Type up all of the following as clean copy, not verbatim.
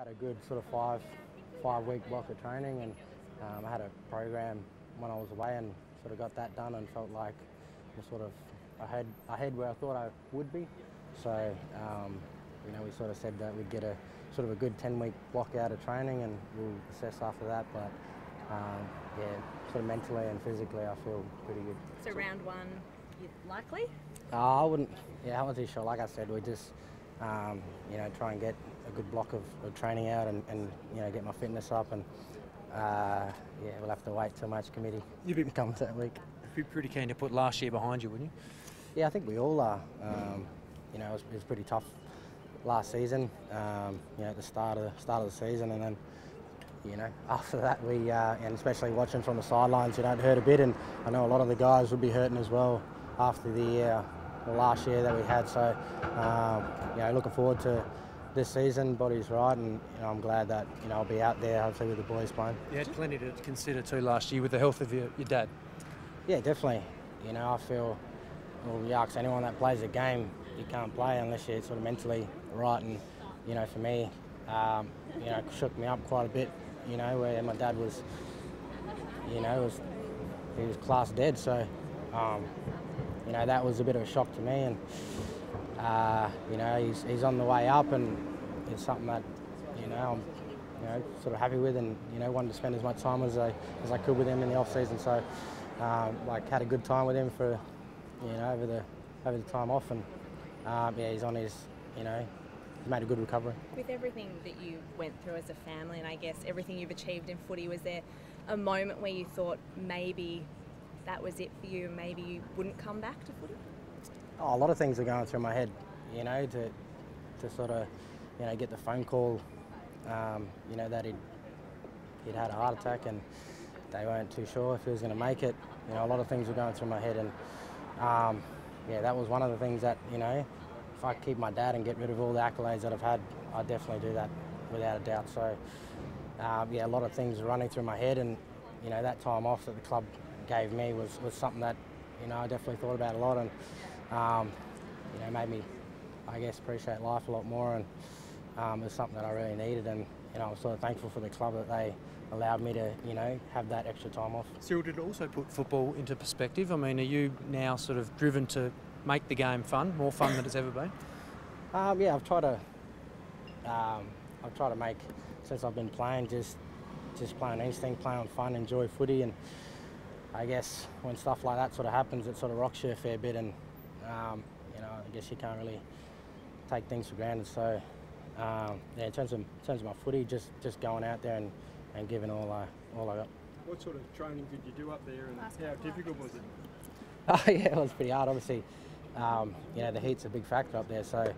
Had a good sort of five-week block of training, and I had a program when I was away and sort of got that done and felt like I was sort of ahead where I thought I would be. So we sort of said that we'd get a sort of a good 10-week block out of training, and we'll assess after that. But sort of mentally and physically, I feel pretty good. So round one, likely? I wouldn't. Yeah, I wasn't too sure. Like I said, we just try and get a good block of training out and get my fitness up, and we'll have to wait till match committee comes that week. You'd be pretty keen to put last year behind you, wouldn't you? Yeah, I think we all are. It was pretty tough last season. At the start of the season, and then after that we and especially watching from the sidelines, it hurt a bit, and I know a lot of the guys would be hurting as well after the last year that we had. So looking forward to this season. Body's right, and I'm glad that I'll be out there hopefully with the boys playing. You had plenty to consider too last year with the health of your dad. Yeah, definitely. I feel, because anyone that plays a game, you can't play unless you're sort of mentally right. And for me, it shook me up quite a bit. Where my dad was, he was class dead. So that was a bit of a shock to me. And he's on the way up, and it's something that I'm sort of happy with, and wanted to spend as much time as I could with him in the off season. So had a good time with him for over the time off, and he's on his he's made a good recovery. With everything that you went through as a family, and I guess everything you've achieved in footy, was there a moment where you thought maybe that was it for you, maybe you wouldn't come back to footy? A lot of things are going through my head, to sort of, get the phone call, that he'd had a heart attack and they weren't too sure if he was going to make it. A lot of things were going through my head, and that was one of the things that, if I keep my dad and get rid of all the accolades that I've had, I'd definitely do that without a doubt. So, a lot of things were running through my head, and, that time off that the club gave me was something that, I definitely thought about a lot, and, made me, I guess, appreciate life a lot more, and it was something that I really needed, and, I was sort of thankful for the club that they allowed me to, have that extra time off. Cyril, did it also put football into perspective? I mean, are you now sort of driven to make the game fun, more fun than it's ever been? I've tried to make, since I've been playing, just play on instinct, play on fun, enjoy footy, and I guess when stuff like that sort of happens, it sort of rocks you a fair bit, and I guess you can't really take things for granted. So in terms of my footy, just going out there and giving all I got. What sort of training did you do up there, and how difficult was it? It was pretty hard. Obviously, the heat's a big factor up there. So,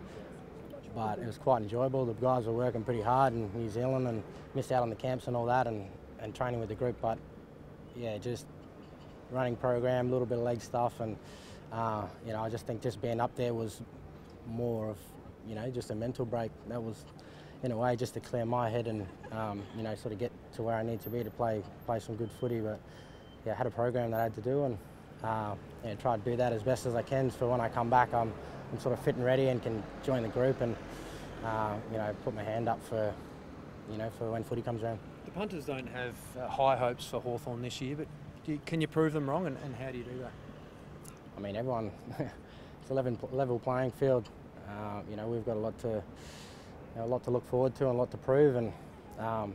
but it was quite enjoyable. The guys were working pretty hard in New Zealand and missed out on the camps and all that, and training with the group. But just running program, a little bit of leg stuff, and I just think just being up there was more of just a mental break. That was, in a way, just to clear my head and sort of get to where I need to be to play some good footy. But I had a program that I had to do, and try to do that as best as I can. So when I come back, I'm sort of fit and ready and can join the group and put my hand up for for when footy comes around. The punters don't have high hopes for Hawthorn this year, but can you prove them wrong, and how do you do that? I mean, everyone, it's a level playing field. We've got a lot to look forward to and a lot to prove, and I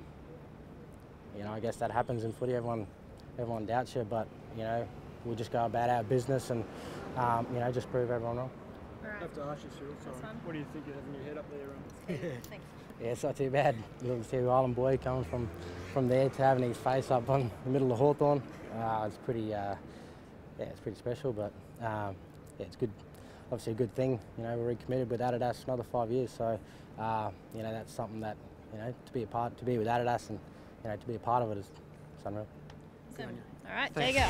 guess that happens in footy. Everyone doubts you, but we'll just go about our business and just prove everyone wrong. I have to ask you, Cyril, what do you think of having your head up there? Thanks. Yeah, it's not too bad. Little Two Island boy coming from there to having his face up on the middle of Hawthorn. It's pretty, it's pretty special. But it's good. Obviously, a good thing. We're recommitted with Adidas for another 5 years. So that's something that to be with Adidas and to be a part of it is unreal. All right, there you go.